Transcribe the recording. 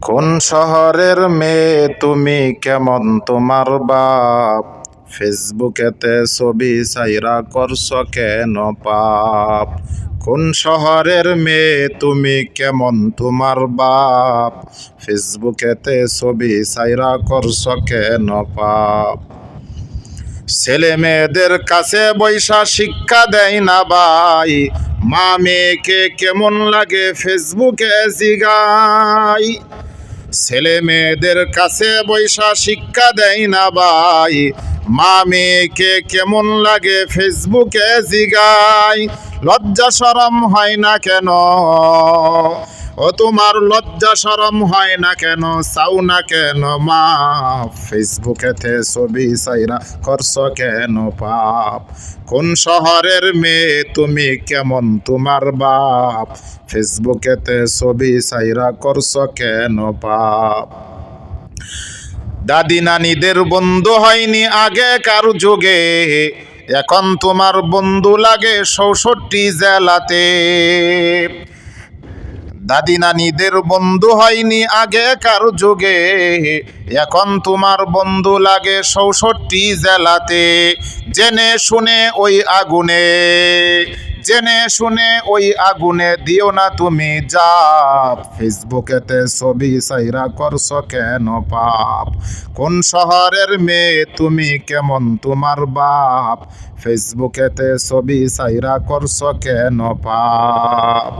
কোন শহরের মেয়ে তুমি, কেমন তোমার বাপ? ফেসবুকেতে ছবি ছাইরা করছ কেন পাপ? কোন শহরের মেয়ে তুমি, কেমন তোমার বাপ? ফেসবুকেতে ছবি ছাইরা করছ কেন পাপ? ছেলে মেয়েদের কাছে বৈশা শিক্ষা দেয় না ভাই, মা মেয়েকে কেমন লাগে ফেসবুকে জিগাই। ছেলে মেয়েদের কাছে বৈশা শিক্ষা দেয় না ভাই, মা মেয়েকে কেমন লাগে ফেসবুকে জিগাই। লজ্জা শরম হয় না কেন? ও তোমার লজ্জা শরম হয় না কেন? চাও না কেন মা? ফেসবুকেতে ছবি ছাইরা করছ কেন পাপ? কোন শহরের মেয়ে তুমি, কেমন তোমার বাপ? ফেসবুকেতে ছবি ছাইরা করছ কেন পাপ? দাদি নানিদের বন্ধু হয়নি আগেকার যুগে, এখন তোমার বন্ধু লাগে ৬৪ জেলাতে। দাদি নানিদের বন্ধু হয়নি আগেকার যুগে, এখন তোমার বন্ধু লাগে ৬৪ জেলাতে। জেনে শুনে ওই আগুনে, জেনে শুনে ওই আগুনে দিও না তুমি জাপ। ফেসবুকেতে ছবি ছাইরা করছ কেন পাপ? কোন শহরের মেয়ে তুমি, কেমন তোমার বাপ? ফেসবুকেতে ছবি ছাইরা করছ কেন পাপ?